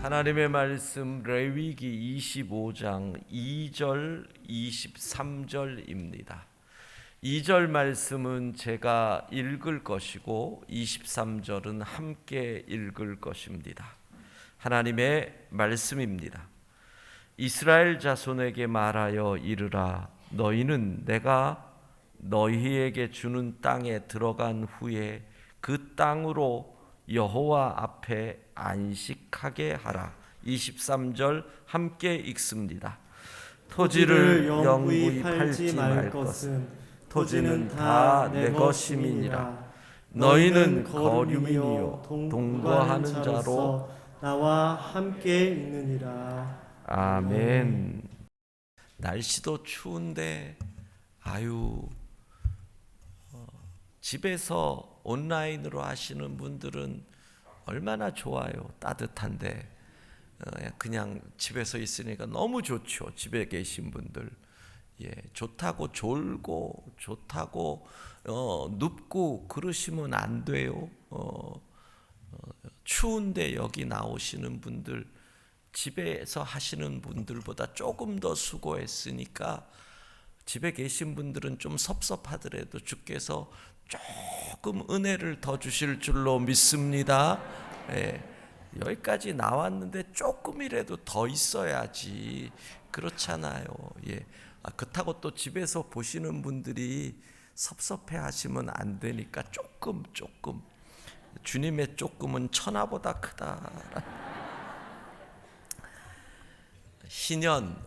하나님의 말씀 레위기 25장 2절 23절입니다. 2절 말씀은 제가 읽을 것이고 23절은 함께 읽을 것입니다. 하나님의 말씀입니다. 이스라엘 자손에게 말하여 이르라. 너희는 내가 너희에게 주는 땅에 들어간 후에 그 땅으로 여호와 앞에 안식하게 하라. 23절 함께 읽습니다. 토지를 영구히 팔지 말 것은 토지는 다 내 것임이니라. 너희는 거류민이요 동거하는 자로 나와 함께 있느니라. 아멘. 날씨도 추운데 집에서 온라인으로 하시는 분들은 얼마나 좋아요. 따뜻한데 그냥 집에서 있으니까 너무 좋죠. 집에 계신 분들 좋다고 졸고 좋다고 눕고 그러시면 안 돼요. 추운데 여기 나오시는 분들 집에서 하시는 분들보다 조금 더 수고했으니까 집에 계신 분들은 좀 섭섭하더라도 주께서 조금 은혜를 더 주실 줄로 믿습니다. 여기까지 나왔는데 조금이라도 더 있어야지. 그렇잖아요. 그렇다고 또 집에서 보시는 분들이 섭섭해 하시면 안 되니까 조금 주님의 조금은 천하보다 크다.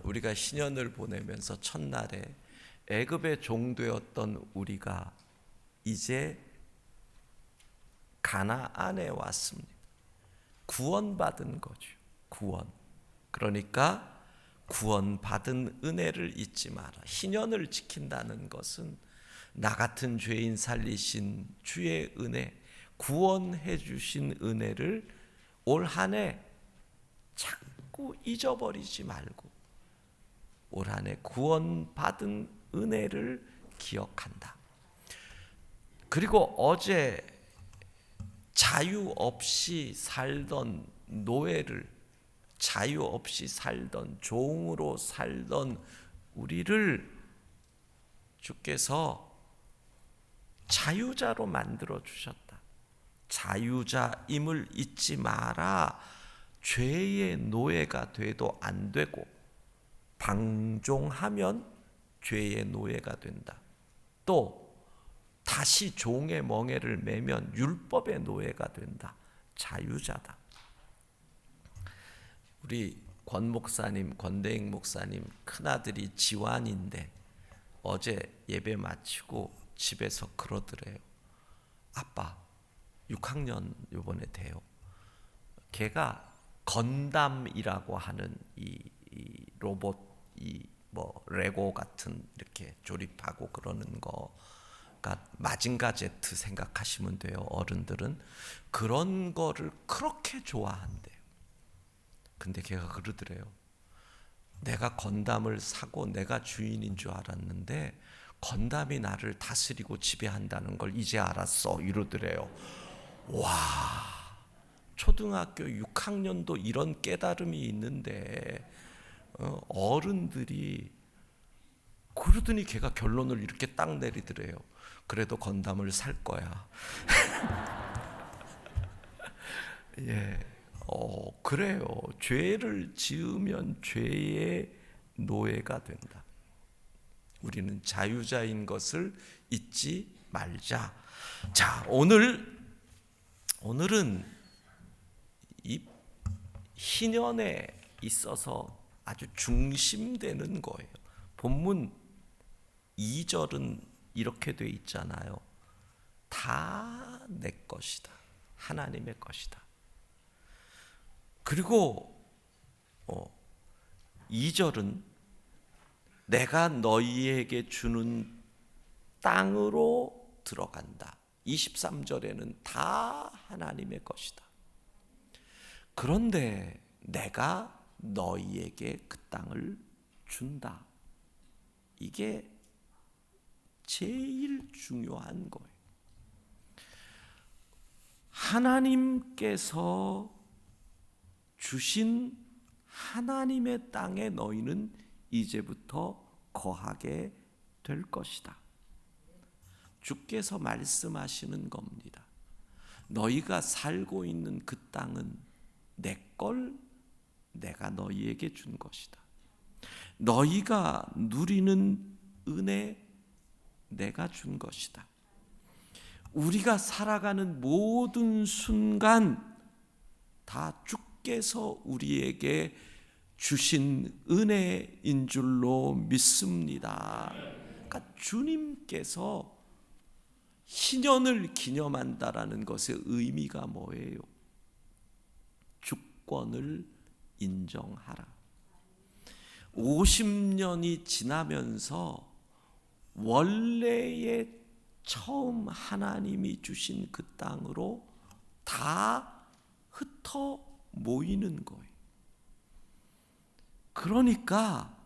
우리가 신년을 보내면서 첫날에 애굽의 종되었던 우리가 이제 가나안에 왔습니다. 구원받은 거죠. 그러니까 구원받은 은혜를 잊지 마라. 신년을 지킨다는 것은 나 같은 죄인 살리신 주의 은혜, 구원해 주신 은혜를 올 한 해 자꾸 잊어버리지 말고 올 한 해 구원받은 은혜를 기억한다. 그리고 어제 자유 없이 살던 노예를, 자유 없이 살던 종으로 살던 우리를 주께서 자유자로 만들어 주셨다. 자유자임을 잊지 마라. 죄의 노예가 돼도 안 되고 방종하면 죄의 노예가 된다. 또 다시 종의 멍에를 매면 율법의 노예가 된다. 자유자다. 우리 권 목사님, 권대익 목사님 큰아들이 지환인데 어제 예배 마치고 집에서 그러더래요. 아빠 6학년 요번에 돼요. 걔가 건담이라고 하는 이 로봇 레고 같은 이렇게 조립하고 그러는 거가 마징가 제트 생각하시면 돼요. 어른들은 그런 거를 그렇게 좋아한대요. 근데 걔가 그러더래요. 내가 건담을 사고 내가 주인인 줄 알았는데 건담이 나를 다스리고 지배한다는 걸 이제 알았어. 이러더래요. 와, 초등학교 6학년도 이런 깨달음이 있는데 어른들이 그러더니 걔가 결론을 이렇게 딱 내리더래요. 그래도 건담을 살 거야. 그래요. 죄를 지으면 죄의 노예가 된다. 우리는 자유자인 것을 잊지 말자. 자, 오늘은 이 희년에 있어서 아주 중심되는 거예요. 본문 2절은 이렇게 돼 있잖아요. 다 내 것이다. 하나님의 것이다. 그리고 2절은 내가 너희에게 주는 땅으로 들어간다. 23절에는 다 하나님의 것이다. 그런데 내가 너희에게 그 땅을 준다. 이게 제일 중요한 거예요. 하나님께서 주신 하나님의 땅에 너희는 이제부터 거하게 될 것이다. 주께서 말씀하시는 겁니다. 너희가 살고 있는 그 땅은 내 걸 내가 너희에게 준 것이다. 너희가 누리는 은혜 내가 준 것이다. 우리가 살아가는 모든 순간 다 주께서 우리에게 주신 은혜인 줄로 믿습니다. 그러니까 주님께서 신년을 기념한다라는 것의 의미가 뭐예요? 주권을 인정하라. 50년이 지나면서 원래의 처음 하나님이 주신 그 땅으로 다 흩어 모이는 거예요. 그러니까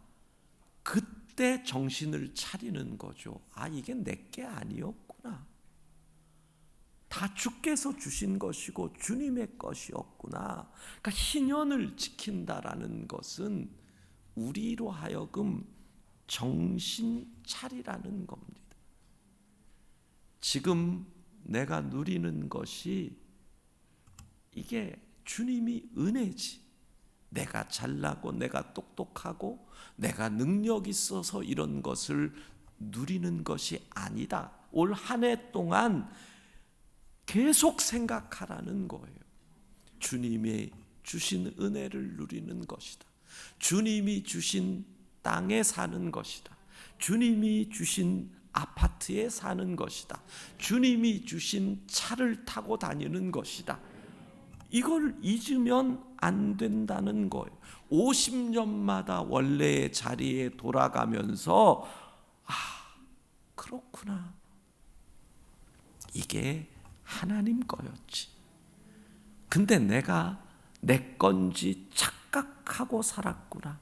그때 정신을 차리는 거죠. 아, 이게 내게 아니었구나. 다 주께서 주신 것이고 주님의 것이었구나. 그러니까 신년을 지킨다라는 것은 우리로 하여금 정신 차리라는 겁니다. 지금 내가 누리는 것이 이게 주님이 은혜지. 내가 잘나고 내가 똑똑하고 내가 능력 있어서 이런 것을 누리는 것이 아니다. 올 한 해 동안 계속 생각하라는 거예요. 주님이 주신 은혜를 누리는 것이다. 주님이 주신 땅에 사는 것이다. 주님이 주신 아파트에 사는 것이다. 주님이 주신 차를 타고 다니는 것이다. 이걸 잊으면 안 된다는 거예요. 50년마다 원래의 자리에 돌아가면서 그렇구나. 이게 하나님 거였지. 근데 내가 내 건지 착각하고 살았구나.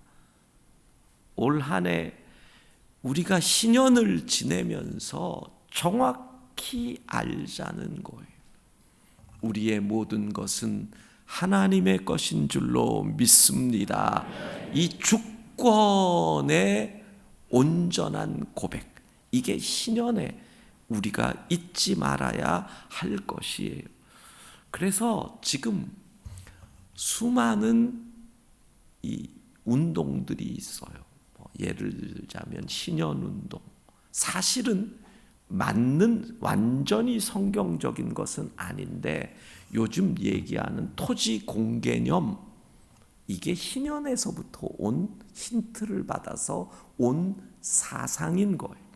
올 한 해 우리가 신년을 지내면서 정확히 알자는 거예요. 우리의 모든 것은 하나님의 것인 줄로 믿습니다. 이 주권의 온전한 고백, 이게 신년에 우리가 잊지 말아야 할 것이에요. 그래서 지금 수많은 이 운동들이 있어요. 예를 들자면 신년운동. 사실은 맞는 완전히 성경적인 것은 아닌데 요즘 얘기하는 토지 공개념, 이게 신년에서부터 온 힌트를 받아서 온 사상인 거예요.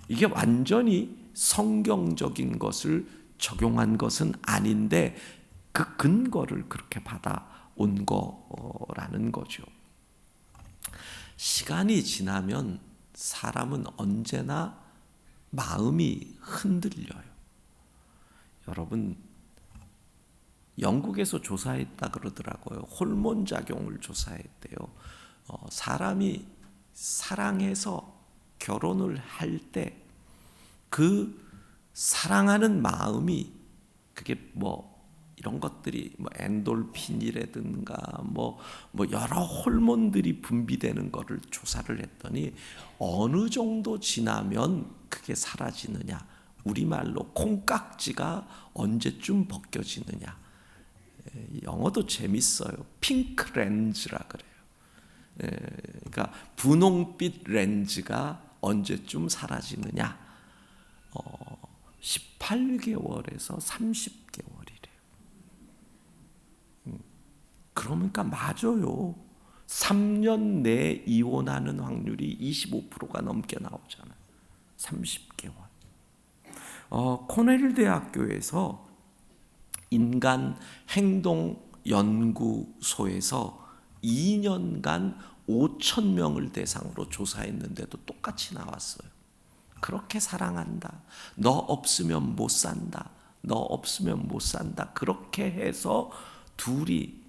이게 완전히 성경적인 것을 적용한 것은 아닌데 그 근거를 그렇게 받아온 거라는 거죠. 시간이 지나면 사람은 언제나 마음이 흔들려요. 여러분, 영국에서 조사했다 그러더라고요. 호르몬 작용을 조사했대요. 사람이 사랑해서 결혼을 할 때 그 사랑하는 마음이 그게 이런 것들이 엔돌핀이라든가 여러 호르몬들이 분비되는 거를 조사를 했더니 어느 정도 지나면 그게 사라지느냐, 우리말로 콩깍지가 언제쯤 벗겨지느냐. 영어도 재밌어요. 핑크 렌즈라 그래요. 그러니까 분홍빛 렌즈가 언제쯤 사라지느냐. 18개월에서 30개월이래요. 그러니까 맞아요. 3년 내에 이혼하는 확률이 25%가 넘게 나오잖아요. 30개월. 코넬 대학교에서 인간 행동 연구소에서 2년간 5,000명을 대상으로 조사했는데도 똑같이 나왔어요. 그렇게 사랑한다. 너 없으면 못 산다. 너 없으면 못 산다. 그렇게 해서 둘이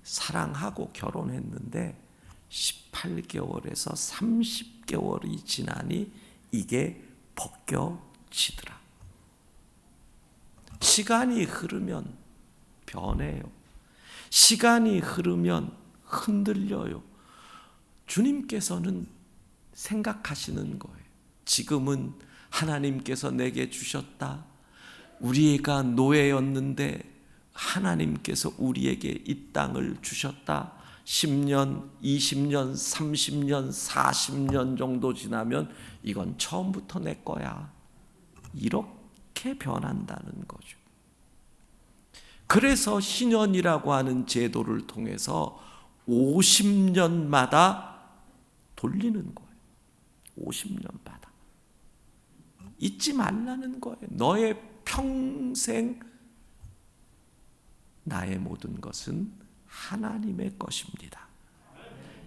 사랑하고 결혼했는데 18개월에서 30개월이 지나니 이게 벗겨지더라. 시간이 흐르면 변해요. 시간이 흐르면 흔들려요. 주님께서는 생각하시는 거예요. 지금은 하나님께서 내게 주셨다. 우리가 노예였는데 하나님께서 우리에게 이 땅을 주셨다. 10년, 20년, 30년, 40년 정도 지나면 이건 처음부터 내 거야. 이렇게 변한다는 거죠. 그래서 신년이라고 하는 제도를 통해서 50년마다 돌리는 거예요. 50년마다. 잊지 말라는 거예요. 너의 평생 나의 모든 것은 하나님의 것입니다.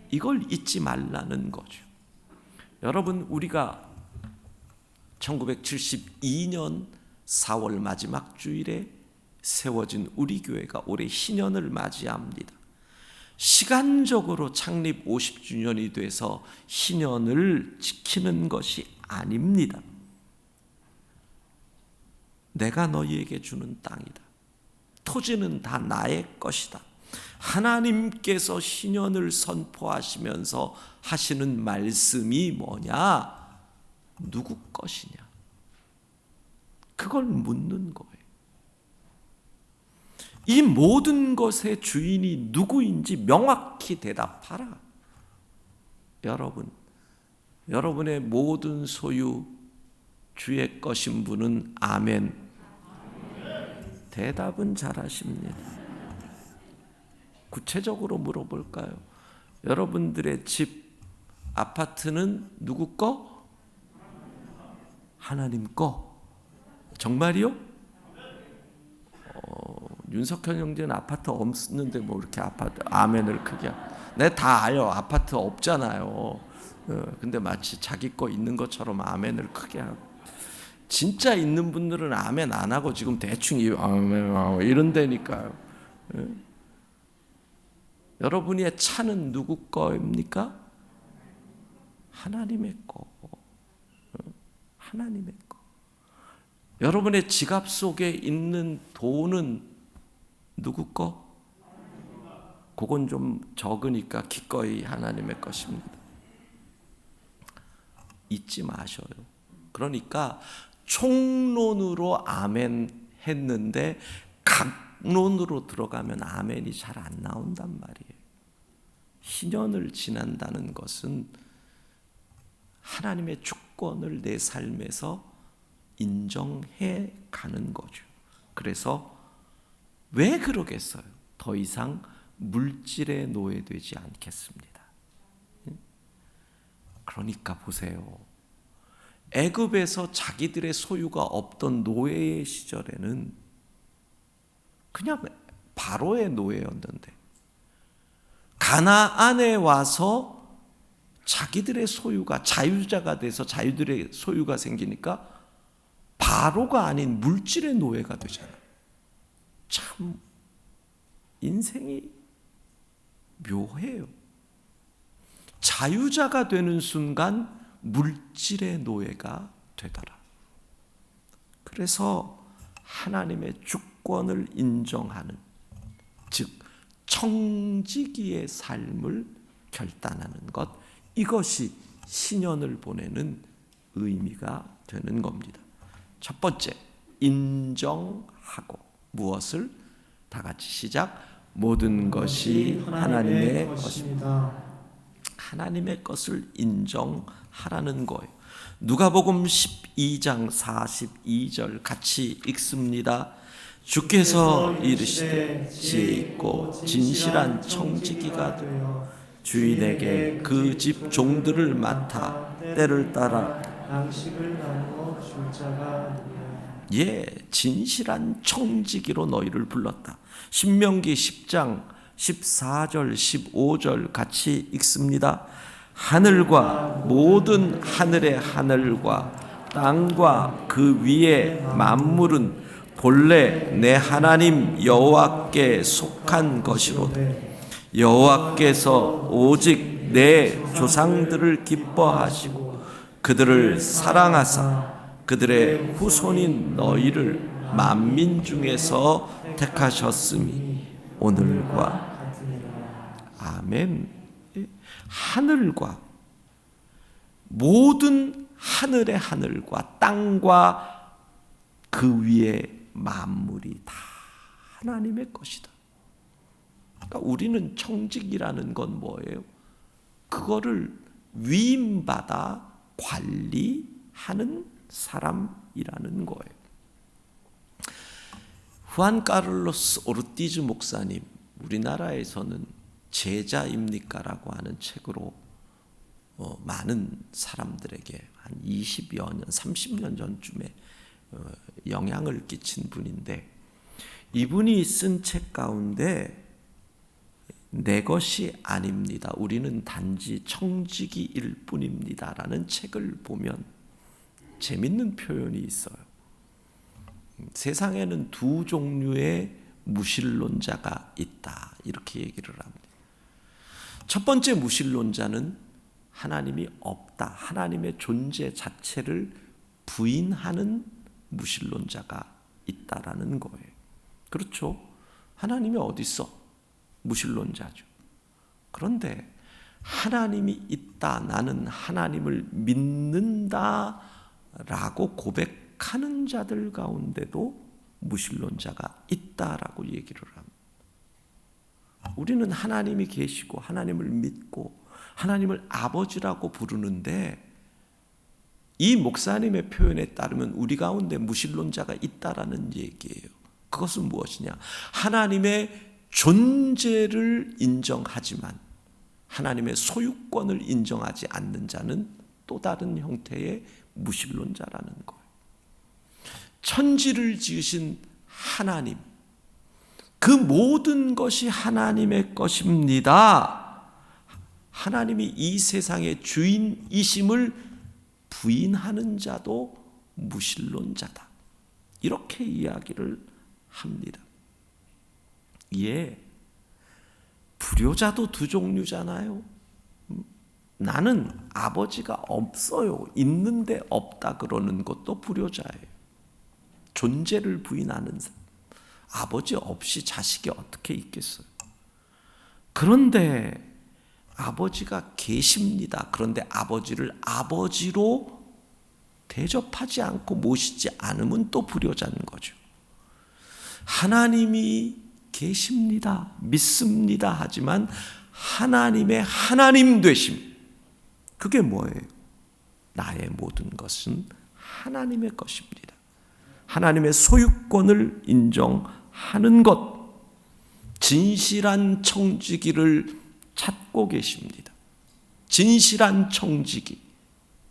이걸 잊지 말라는 거죠. 여러분, 우리가 1972년 4월 마지막 주일에 세워진 우리 교회가 올해 신년을 맞이합니다. 시간적으로 창립 50주년이 돼서 신년을 지키는 것이 아닙니다. 내가 너희에게 주는 땅이다. 토지는 다 나의 것이다. 하나님께서 신년을 선포하시면서 하시는 말씀이 뭐냐? 누구 것이냐? 그걸 묻는 거예요. 이 모든 것의 주인이 누구인지 명확히 대답하라. 여러분, 여러분의 모든 소유 주의 것인 분은 아멘. 대답은 잘하십니다. 구체적으로 물어볼까요? 여러분들의 집, 아파트는 누구 거? 하나님 거. 정말이요? 윤석현 형제는 아파트 없는데 뭐 이렇게 아파트 아멘을 크게. 네, 다 알아요. 아파트 없잖아요. 근데 마치 자기 거 있는 것처럼 아멘을 크게 하고. 진짜 있는 분들은 아멘 안 하고 지금 대충 아멘 이런다니까요. 여러분의 차는 누구 거입니까? 하나님의 거. 하나님의 거. 여러분의 지갑 속에 있는 돈은 누구 거? 그건 좀 적으니까 기꺼이 하나님의 것입니다. 잊지 마셔요. 그러니까 총론으로 아멘 했는데 각론으로 들어가면 아멘이 잘 안 나온단 말이에요. 신년을 지난다는 것은 하나님의 주권을 내 삶에서 인정해 가는 거죠. 그래서 왜 그러겠어요? 더 이상 물질에 노예되지 않겠습니다. 그러니까 보세요. 애굽에서 자기들의 소유가 없던 노예의 시절에는 그냥 바로의 노예였는데 가나안에 와서 자기들의 소유가 자유자가 돼서 자유들의 소유가 생기니까 바로가 아닌 물질의 노예가 되잖아요. 참 인생이 묘해요. 자유자가 되는 순간 물질의 노예가 되더라. 그래서 하나님의 주권을 인정하는, 즉 청지기의 삶을 결단하는 것, 이것이 신년을 보내는 의미가 되는 겁니다. 첫 번째, 인정하고. 무엇을? 다 같이 시작. 모든 것이 하나님의 것입니다. 하나님의 것을 인정하라는 거예요. 누가복음 12장 42절 같이 읽습니다. 주께서 이르시되 지혜 있고 진실한 청지기가 되어 주인에게 그 집 종들을 맡아 때를 따라 양식을 나누어 줄 자가 누구냐. 예, 진실한 청지기로 너희를 불렀다. 신명기 10장 14절 15절 같이 읽습니다. 하늘과 모든 하늘의 하늘과 땅과 그 위의 만물은 본래 내 하나님 여호와께 속한 것이로되 여호와께서 오직 내 조상들을 기뻐하시고 그들을 사랑하사 그들의 후손인 너희를 만민 중에서 택하셨으니 오늘과 같으니라. 아멘. 하늘과 모든 하늘의 하늘과 땅과 그 위에 만물이 다 하나님의 것이다. 그러니까 우리는 청직이라는 건 뭐예요? 그거를 위임받아 관리하는 사람이라는 거예요. 후안 카를로스 오르티즈 목사님, 우리나라에서는 제자입니까라고 하는 책으로 많은 사람들에게 한 20여 년, 30년 전쯤에 영향을 끼친 분인데, 이분이 쓴 책 가운데 내 것이 아닙니다, 우리는 단지 청지기일 뿐입니다 라는 책을 보면 재밌는 표현이 있어요. 세상에는 두 종류의 무신론자가 있다, 이렇게 얘기를 합니다. 첫 번째 무신론자는 하나님이 없다, 하나님의 존재 자체를 부인하는 무신론자가 있다라는 거예요. 그렇죠? 하나님이 어디 있어? 무신론자죠. 그런데 하나님이 있다, 나는 하나님을 믿는다라고 고백하는 자들 가운데도 무신론자가 있다라고 얘기를 합니다. 우리는 하나님이 계시고 하나님을 믿고 하나님을 아버지라고 부르는데, 이 목사님의 표현에 따르면 우리 가운데 무신론자가 있다라는 얘기예요. 그것은 무엇이냐? 하나님의 존재를 인정하지만 하나님의 소유권을 인정하지 않는 자는 또 다른 형태의 무신론자라는 거예요. 천지를 지으신 하나님, 그 모든 것이 하나님의 것입니다. 하나님이 이 세상의 주인이심을 부인하는 자도 무신론자다, 이렇게 이야기를 합니다. 예, 불효자도 두 종류잖아요. 나는 아버지가 없어요, 있는데 없다 그러는 것도 불효자예요. 존재를 부인하는 사람, 아버지 없이 자식이 어떻게 있겠어요? 그런데 아버지가 계십니다. 그런데 아버지를 아버지로 대접하지 않고 모시지 않으면 또 불효자인 거죠. 하나님이 계십니다, 믿습니다 하지만 하나님의 하나님 되심, 그게 뭐예요? 나의 모든 것은 하나님의 것입니다. 하나님의 소유권을 인정하는 것, 진실한 청지기를 찾고 계십니다. 진실한 청지기,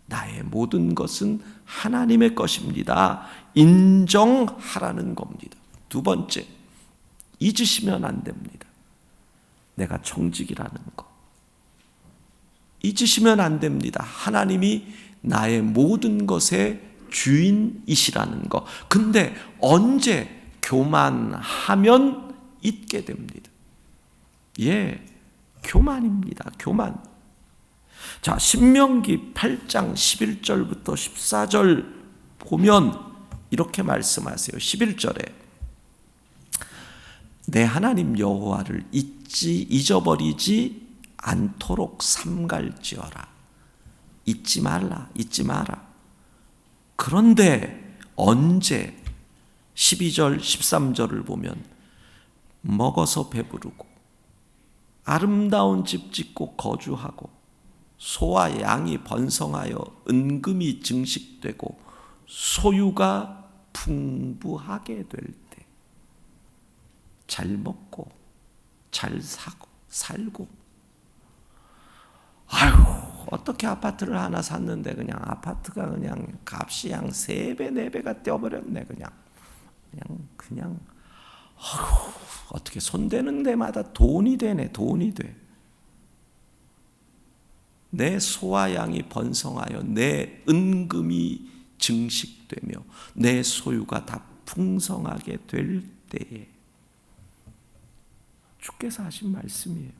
나의 모든 것은 하나님의 것입니다, 인정하라는 겁니다. 두 번째, 잊으시면 안 됩니다. 내가 청지기라는 거 잊으시면 안 됩니다. 하나님이 나의 모든 것의 주인이시라는 거. 근데 언제 교만하면 잊게 됩니다. 예, 교만입니다. 교만. 자, 신명기 8장 11절부터 14절 보면 이렇게 말씀하세요. 11절에 내 하나님 여호와를 잊어버리지 않도록 삼갈지어라. 잊지 말라, 잊지 마라. 그런데 언제? 12절 13절을 보면 먹어서 배부르고 아름다운 집 짓고 거주하고 소와 양이 번성하여 은금이 증식되고 소유가 풍부하게 될 때 잘 먹고 잘 사고 살고, 아유, 어떻게 아파트를 하나 샀는데 그냥 아파트가 그냥 값이 양 3배 4배가 뛰어버렸네. 그냥 아유, 어떻게 손대는 데마다 돈이 되네. 돈이 돼. 내 소와 양이 번성하여 내 은금이 증식되며 내 소유가 다 풍성하게 될 때에, 주께서 하신 말씀이에요.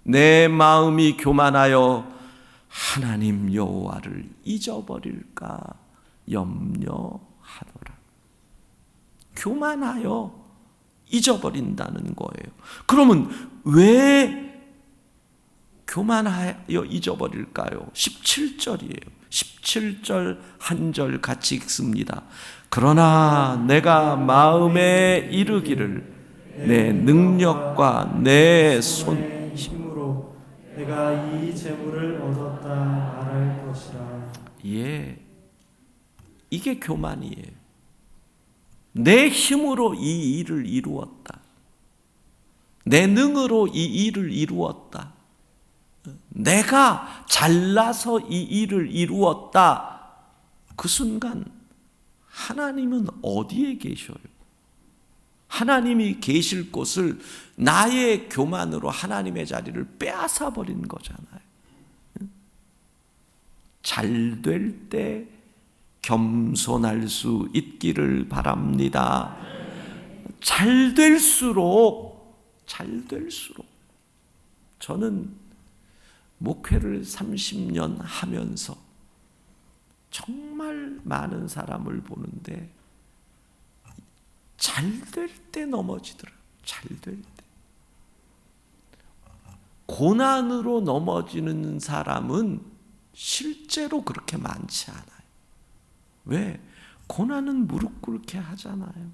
내 마음이 교만하여 하나님 여호와를 잊어버릴까 염려하더라. 교만하여 잊어버린다는 거예요. 그러면 왜 교만하여 잊어버릴까요? 17절이에요. 17절 한 절 같이 읽습니다. 그러나 내가 마음에 이르기를 내 능력과 내 손 힘으로 내가 이 재물을 얻었다 말할 것이라. 예, 이게 교만이에요. 내 힘으로 이 일을 이루었다. 내 능으로 이 일을 이루었다. 내가 잘나서 이 일을 이루었다. 그 순간 하나님은 어디에 계셔요? 하나님이 계실 곳을 나의 교만으로 하나님의 자리를 빼앗아 버린 거잖아요. 잘 될 때 겸손할 수 있기를 바랍니다. 잘 될수록 저는 목회를 30년 하면서 정말 많은 사람을 보는데 잘 될 때 넘어지더라고요. 잘 될 때. 고난으로 넘어지는 사람은 실제로 그렇게 많지 않아요. 왜? 고난은 무릎 꿇게 하잖아요.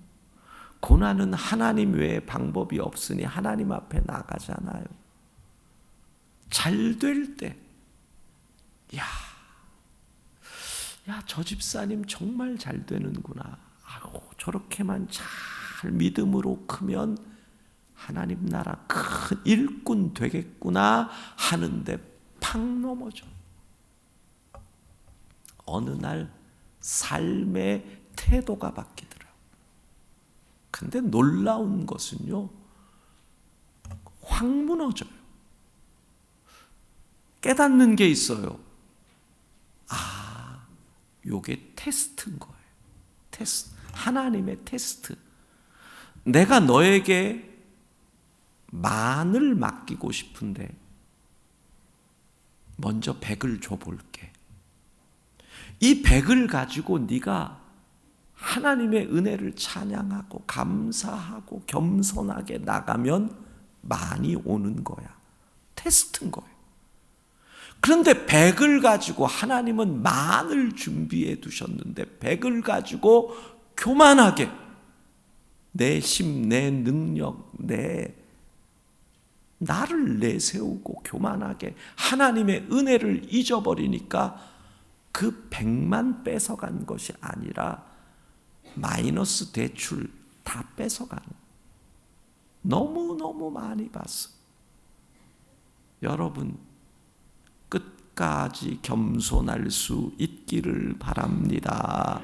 고난은 하나님 외에 방법이 없으니 하나님 앞에 나가잖아요. 잘 될 때, 저 집사님 정말 잘 되는구나. 저렇게만 잘 믿음으로 크면 하나님 나라 큰 일꾼 되겠구나 하는데 팍 넘어져. 어느 날 삶의 태도가 바뀌더라고요. 근데 놀라운 것은요, 확 무너져요. 깨닫는 게 있어요. 요게 테스트인 거예요. 테스트. 하나님의 테스트. 내가 너에게 만을 맡기고 싶은데 먼저 100을 줘볼게. 이 100을 가지고 네가 하나님의 은혜를 찬양하고 감사하고 겸손하게 나가면 많이 오는 거야. 테스트인 거예요. 그런데 100을 가지고 하나님은 만을 준비해 두셨는데 100을 가지고 교만하게 내 힘, 내 능력, 나를 내세우고 교만하게 하나님의 은혜를 잊어버리니까 그 100만 뺏어간 것이 아니라 마이너스 대출 다 뺏어가는, 너무너무 많이 봤어. 여러분, 끝까지 겸손할 수 있기를 바랍니다.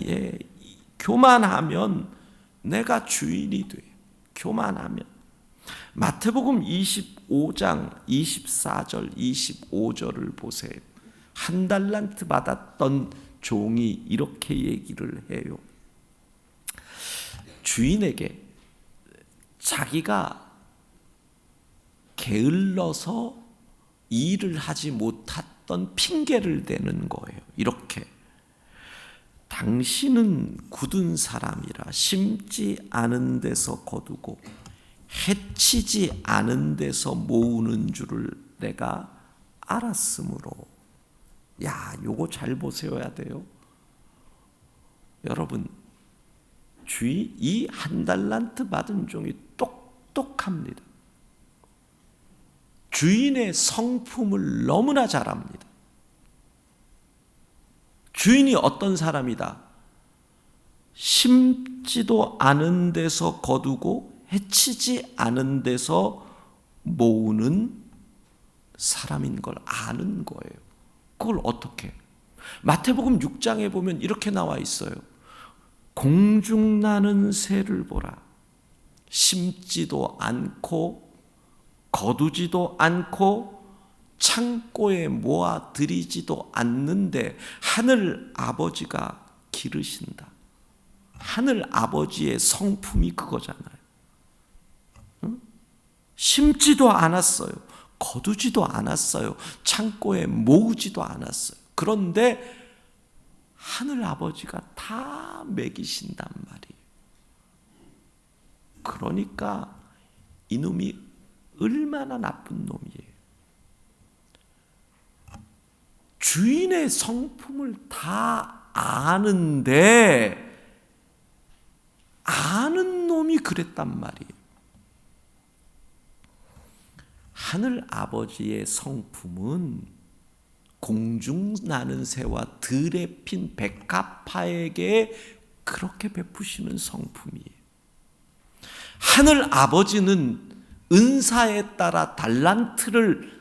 예, 교만하면 내가 주인이 돼요. 교만하면. 마태복음 25장 24절 25절을 보세요. 한 달란트 받았던 종이 이렇게 얘기를 해요. 주인에게 자기가 게을러서 일을 하지 못했던 핑계를 대는 거예요. 이렇게. 당신은 굳은 사람이라 심지 않은 데서 거두고 해치지 않은 데서 모으는 줄을 내가 알았으므로. 요거 잘 보셔야 돼요. 여러분, 이 한 달란트 받은 종이 똑똑합니다. 주인의 성품을 너무나 잘 압니다. 주인이 어떤 사람이다? 심지도 않은 데서 거두고 해치지 않은 데서 모으는 사람인 걸 아는 거예요. 그걸 어떻게? 마태복음 6장에 보면 이렇게 나와 있어요. 공중나는 새를 보라. 심지도 않고 거두지도 않고 창고에 모아 들이지도 않는데 하늘 아버지가 기르신다. 하늘 아버지의 성품이 그거잖아요. 응? 심지도 않았어요. 거두지도 않았어요. 창고에 모으지도 않았어요. 그런데 하늘 아버지가 다 먹이신단 말이에요. 그러니까 이놈이 얼마나 나쁜 놈이에요. 주인의 성품을 다 아는데 아는 놈이 그랬단 말이에요. 하늘 아버지의 성품은 공중 나는 새와 들에 핀 백합화에게 그렇게 베푸시는 성품이에요. 하늘 아버지는 은사에 따라 달란트를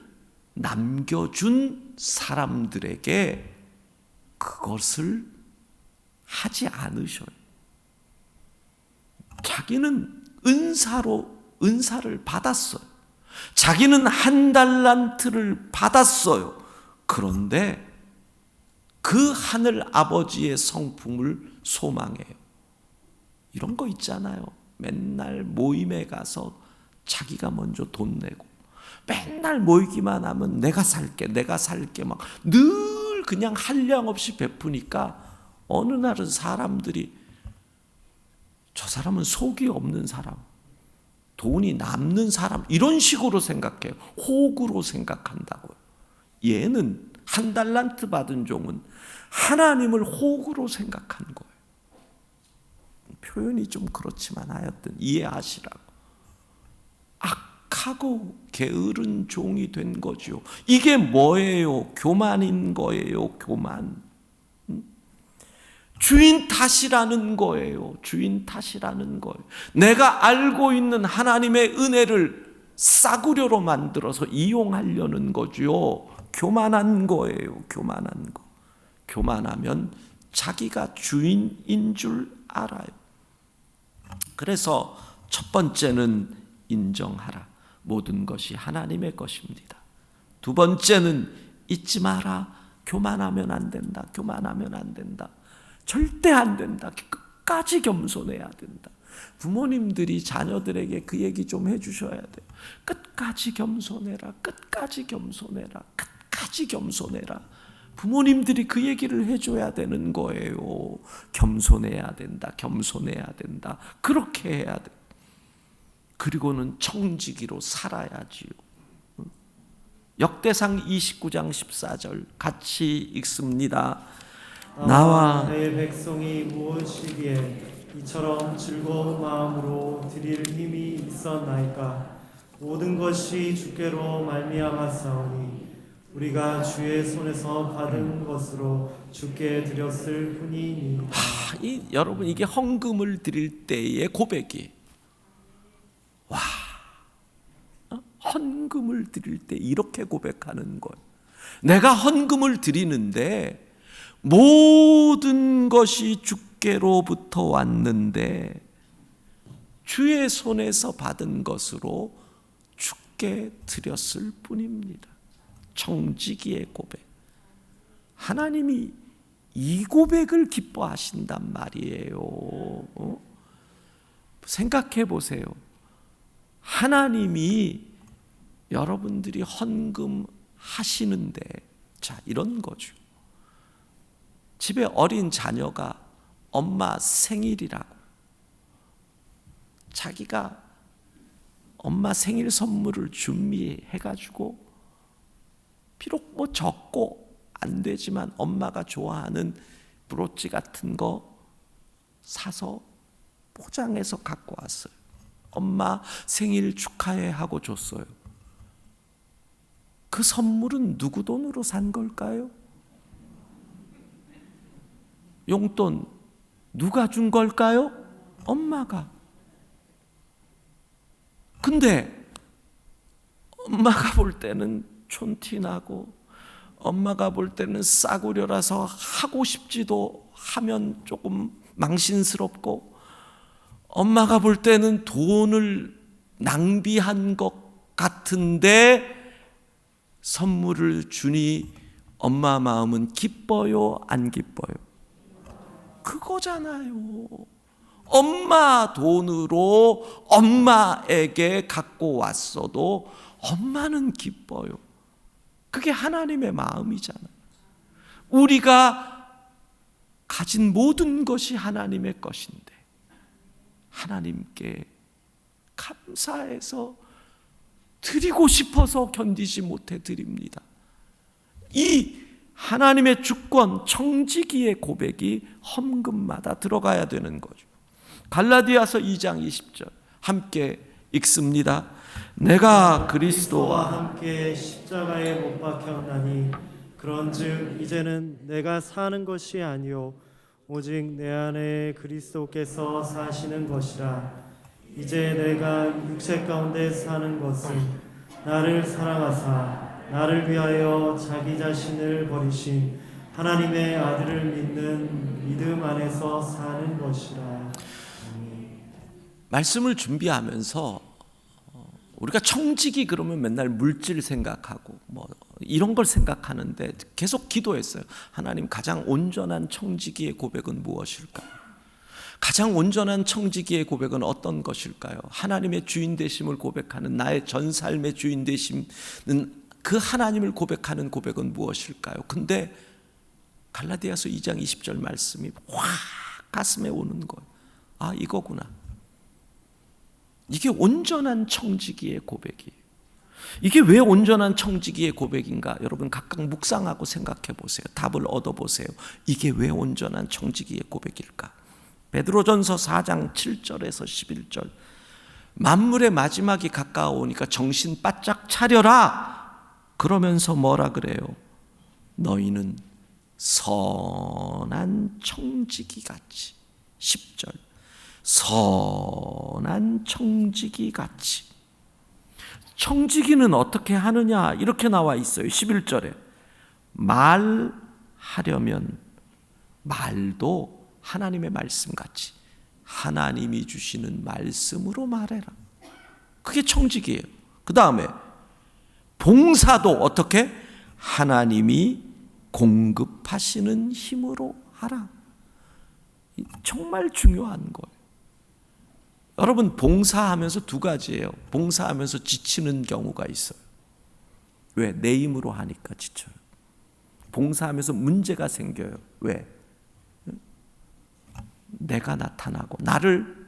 남겨준 사람들에게 그것을 하지 않으셔요. 자기는 은사를 받았어요. 자기는 한 달란트를 받았어요. 그런데 그 하늘 아버지의 성품을 소망해요. 이런 거 있잖아요. 맨날 모임에 가서 자기가 먼저 돈 내고 맨날 모이기만 하면 내가 살게 막 늘 그냥 한량없이 베푸니까 어느 날은 사람들이 저 사람은 속이 없는 사람, 돈이 남는 사람 이런 식으로 생각해요. 호구로 생각한다고요. 얘는 한 달란트 받은 종은 하나님을 호구로 생각한 거예요. 표현이 좀 그렇지만 하여튼 이해하시라고. 악하고 게으른 종이 된 거죠. 이게 뭐예요? 교만인 거예요. 교만. 주인 탓이라는 거예요. 주인 탓이라는 거예요. 내가 알고 있는 하나님의 은혜를 싸구려로 만들어서 이용하려는 거죠. 교만한 거예요. 교만한 거. 교만하면 자기가 주인인 줄 알아요. 그래서 첫 번째는 인정하라. 모든 것이 하나님의 것입니다. 두 번째는 잊지 마라. 교만하면 안 된다. 교만하면 안 된다. 절대 안 된다. 끝까지 겸손해야 된다. 부모님들이 자녀들에게 그 얘기 좀 해주셔야 돼요. 끝까지 겸손해라. 끝까지 겸손해라. 끝까지 겸손해라. 부모님들이 그 얘기를 해줘야 되는 거예요. 겸손해야 된다. 겸손해야 된다. 그렇게 해야 돼. 그리고는 청지기로 살아야지요. 역대상 29장 14절 같이 읽습니다. 나와 내 백성이 무엇이기에 이처럼 즐거운 마음으로 드릴 힘이 있었나이까. 모든 것이 주께로 말미암았사오니 우리가 주의 손에서 받은 것으로 주께 드렸을 뿐이니. 여러분 이게 헌금을 드릴 때의 고백이에요. 와, 헌금을 드릴 때 이렇게 고백하는 거예요. 내가 헌금을 드리는데 모든 것이 주께로부터 왔는데 주의 손에서 받은 것으로 주께 드렸을 뿐입니다. 청지기의 고백. 하나님이 이 고백을 기뻐하신단 말이에요. 생각해 보세요. 하나님이 여러분들이 헌금 하시는데, 자, 이런 거죠. 집에 어린 자녀가 엄마 생일이라고 자기가 엄마 생일 선물을 준비해가지고 비록 뭐 적고 안 되지만 엄마가 좋아하는 브로치 같은 거 사서 포장해서 갖고 왔어요. 엄마 생일 축하해 하고 줬어요. 그 선물은 누구 돈으로 산 걸까요? 용돈 누가 준 걸까요? 엄마가. 근데 엄마가 볼 때는 촌티나고 엄마가 볼 때는 싸구려라서 하고 싶지도 하면 조금 망신스럽고 엄마가 볼 때는 돈을 낭비한 것 같은데 선물을 주니 엄마 마음은 기뻐요? 안 기뻐요? 그거잖아요. 엄마 돈으로 엄마에게 갖고 왔어도 엄마는 기뻐요. 그게 하나님의 마음이잖아요. 우리가 가진 모든 것이 하나님의 것인데 하나님께 감사해서 드리고 싶어서 견디지 못해 드립니다. 이 하나님의 주권, 청지기의 고백이 헌금마다 들어가야 되는 거죠. 갈라디아서 2장 20절 함께 읽습니다. 내가 그리스도와 함께 십자가에 못 박혔나니 그런즉 이제는 내가 사는 것이 아니요 오직 내 안에 그리스도께서 사시는 것이라. 이제 내가 육체 가운데 사는 것은 나를 사랑하사 나를 위하여 자기 자신을 버리신 하나님의 아들을 믿는 믿음 안에서 사는 것이라. 말씀을 준비하면서 우리가 청지기 그러면 맨날 물질 생각하고 뭐 이런 걸 생각하는데 계속 기도했어요. 하나님, 가장 온전한 청지기의 고백은 무엇일까요? 가장 온전한 청지기의 고백은 어떤 것일까요? 하나님의 주인 되심을 고백하는, 나의 전 삶의 주인 되심은 그 하나님을 고백하는 고백은 무엇일까요? 근데 갈라디아서 2장 20절 말씀이 확 가슴에 오는 거예요. 아, 이거구나. 이게 온전한 청지기의 고백이에요. 이게 왜 온전한 청지기의 고백인가? 여러분 각각 묵상하고 생각해 보세요. 답을 얻어 보세요. 이게 왜 온전한 청지기의 고백일까? 베드로전서 4장 7절에서 11절, 만물의 마지막이 가까워오니까 정신 바짝 차려라. 그러면서 뭐라 그래요? 너희는 선한 청지기 같이. 10절, 선한 청지기 같이. 청지기는 어떻게 하느냐? 이렇게 나와 있어요. 11절에 말하려면 말도 하나님의 말씀같이 하나님이 주시는 말씀으로 말해라. 그게 청지기예요. 그 다음에 봉사도 어떻게? 하나님이 공급하시는 힘으로 하라. 정말 중요한 거예요. 여러분, 봉사하면서 두 가지예요. 봉사하면서 지치는 경우가 있어요. 왜? 내 힘으로 하니까 지쳐요. 봉사하면서 문제가 생겨요. 왜? 내가 나타나고 나를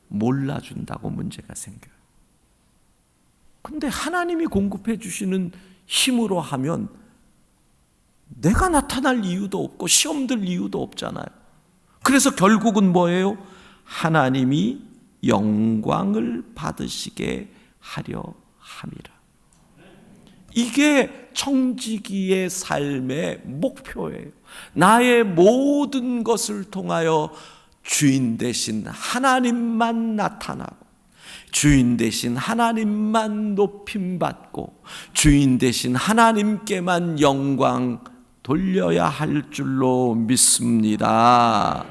몰라준다고 문제가 생겨요. 근데 하나님이 공급해 주시는 힘으로 하면 내가 나타날 이유도 없고 시험 들 이유도 없잖아요. 그래서 결국은 뭐예요? 하나님이 영광을 받으시게 하려 함이라. 이게 청지기의 삶의 목표예요. 나의 모든 것을 통하여 주인 되신 하나님만 나타나고, 주인 되신 하나님만 높임받고, 주인 되신 하나님께만 영광 돌려야 할 줄로 믿습니다.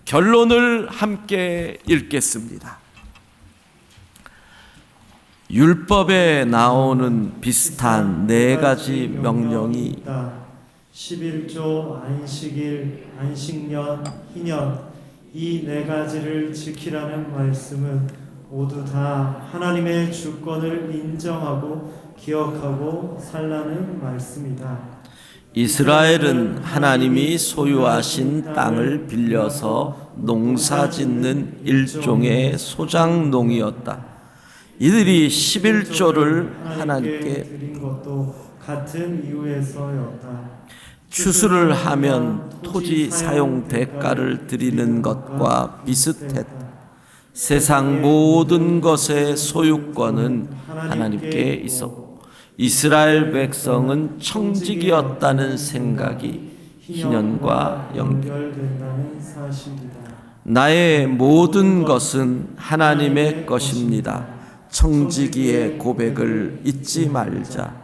결론을 함께 읽겠습니다. 율법에 나오는 비슷한 네 가지 명령이 있다. 11조, 안식일, 안식년, 희년, 이 네 가지를 지키라는 말씀은 모두 다 하나님의 주권을 인정하고 기억하고 살라는 말씀이다. 이스라엘은 하나님이 소유하신 땅을 빌려서 농사짓는 일종의 소작농이었다. 이들이 11조를 하나님께 드린 것도 같은 이유에서였다. 추수를 하면 토지 사용 대가를 드리는 것과 비슷했다. 세상 모든 것의 소유권은 하나님께 있었고 이스라엘 백성은 청지기였다는 생각이 희년과 연결된다는 사실이다. 나의 모든 것은 하나님의 것입니다. 청지기의 고백을 잊지 말자.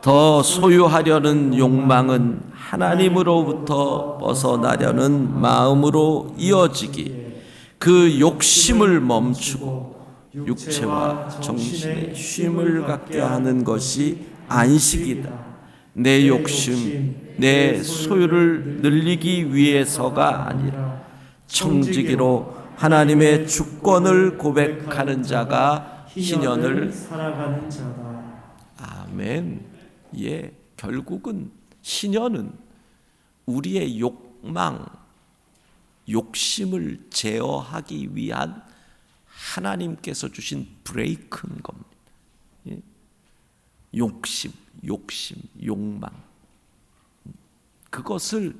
더 소유하려는 욕망은 하나님으로부터 벗어나려는 마음으로 이어지기, 그 욕심을 멈추고 육체와 정신에 쉼을 갖게 하는 것이 안식이다. 내 욕심, 내 소유를 늘리기 위해서가 아니라 청지기로 하나님의 주권을 고백하는 자가 희년을 살아가는 자다. 아멘. 예, 결국은 희년은 우리의 욕망, 욕심을 제어하기 위한 하나님께서 주신 브레이크인 겁니다. 예? 욕심, 욕망. 그것을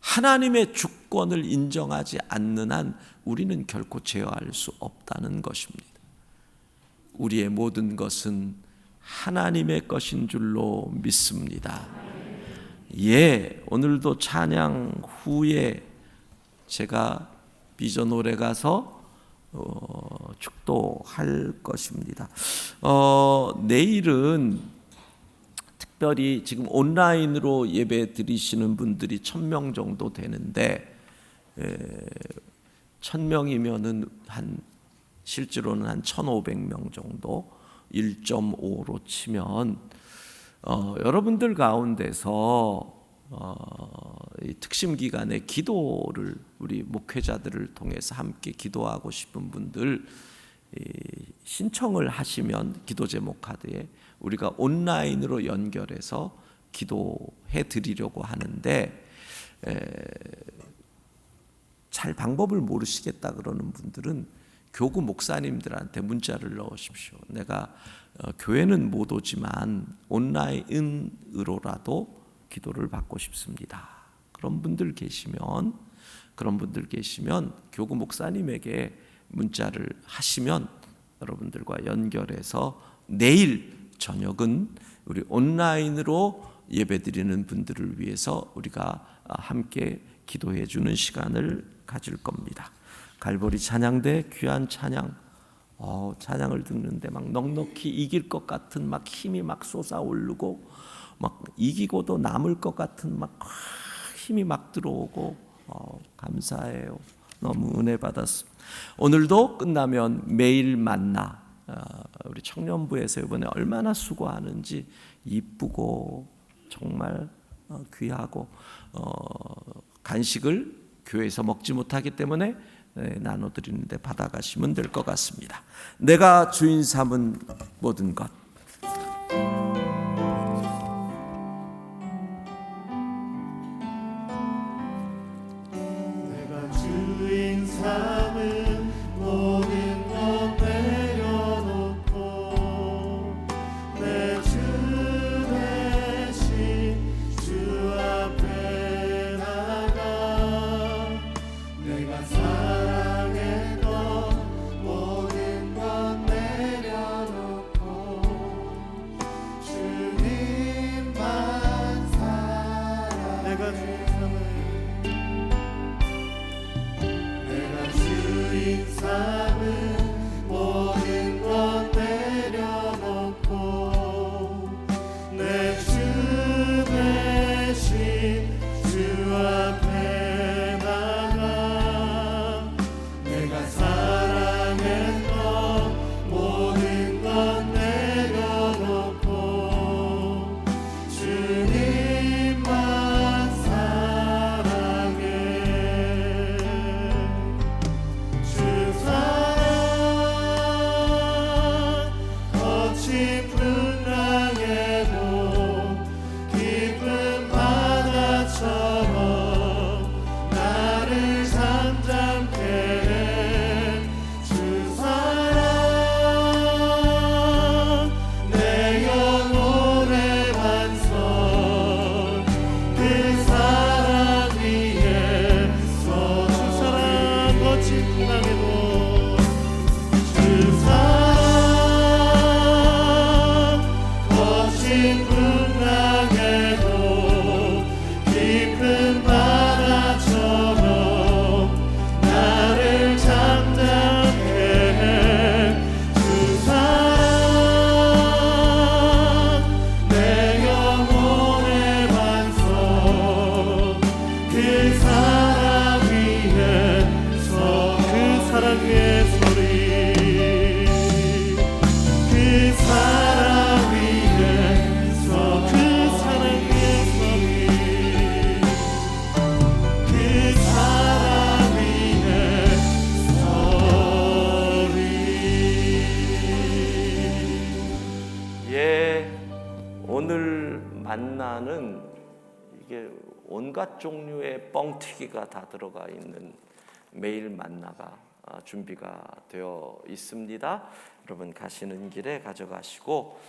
하나님의 주권을 인정하지 않는 한 우리는 결코 제어할 수 없다는 것입니다. 우리의 모든 것은 하나님의 것인 줄로 믿습니다. 예, 오늘도 찬양 후에 제가 비전 홀에 가서 축도할 것입니다. 내일은 특별히 지금 온라인으로 예배 드리시는 분들이 1000명 정도 되는데 1000명이면은 실제로는 한 1500명 정도 1.5로 치면 여러분들 가운데서 이 특심 기간에 기도를 우리 목회자들을 통해서 함께 기도하고 싶은 분들 신청을 하시면 기도 제목 카드에 우리가 온라인으로 연결해서 기도해 드리려고 하는데 잘 방법을 모르시겠다 그러는 분들은 교구 목사님들한테 문자를 넣으십시오. 내가 교회는 못 오지만 온라인으로라도 기도를 받고 싶습니다. 그런 분들 계시면 교구 목사님에게 문자를 하시면 여러분들과 연결해서 내일 저녁은 우리 온라인으로 예배드리는 분들을 위해서 우리가 함께 기도해 주는 시간을 가질 겁니다. 갈보리 찬양대 귀한 찬양, 찬양을 듣는데 막 넉넉히 이길 것 같은 막 힘이 막 솟아오르고 막 이기고도 남을 것 같은 막 힘이 막 들어오고 감사해요. 너무 은혜 받았습니다. 오늘도 끝나면 매일 만나 우리 청년부에서 이번에 얼마나 수고하는지 이쁘고 정말 귀하고 간식을 교회에서 먹지 못하기 때문에 나눠드리는데 받아가시면 될 것 같습니다. 내가 주인 삼은 모든 것 내가 주인 삼은 모든 것 내려놓고 내 주 대신 주 앞에 나가 내가 사랑했던 모든 것 내려놓고 주님만 사랑 내가 주인 삼은 모든 것 내려놓고 내 주 대신 주 앞에 나가 내가 사랑했던 모든 것 내려놓고 주님만 사랑해. 주 사랑 거친 풍랑에도 깊은 바다처럼 나를 잠잠케 해. 주 사랑 내 영혼의 반석 그 사랑 위에서 주 사랑 거친 풍랑에도 주 사랑 거친 풍랑에도 깊은 바다처럼 나를 잠잠케 해. 주 사랑 내 영혼의 반석 그 사랑 위에서 그 사랑 위에 소리 그 사랑 위에서 그 사랑 위에 소리 그 사랑 위에 소리. 예, 오늘 만나는 이게 온갖 종류의 뻥튀기가 다 들어가 있는 매일 만나가 준비가 되어 있습니다. 여러분 가시는 길에 가져가시고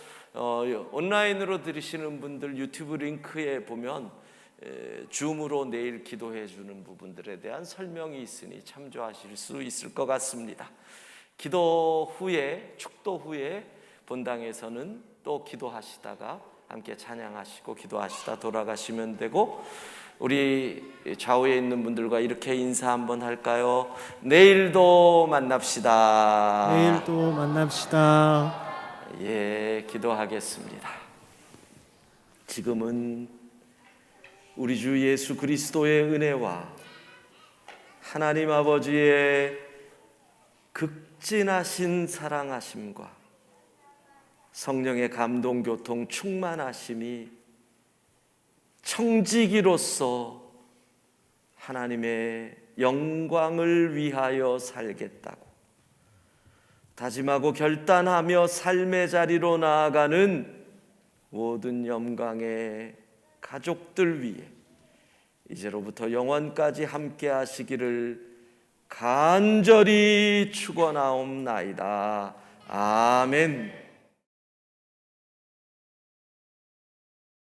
온라인으로 들으시는 분들 유튜브 링크에 보면 줌으로 내일 기도해 주는 부분들에 대한 설명이 있으니 참조하실 수 있을 것 같습니다. 기도 후에 축도 후에 본당에서는 또 기도하시다가 함께 찬양하시고 기도하시다 돌아가시면 되고, 우리 좌우에 있는 분들과 이렇게 인사 한번 할까요? 내일도 만납시다. 내일도 만납시다. 예, 기도하겠습니다. 지금은 우리 주 예수 그리스도의 은혜와 하나님 아버지의 극진하신 사랑하심과 성령의 감동 교통 충만하심이 청지기로서 하나님의 영광을 위하여 살겠다고 다짐하고 결단하며 삶의 자리로 나아가는 모든 영광의 가족들 위해 이제로부터 영원까지 함께 하시기를 간절히 축원하옵나이다. 아멘.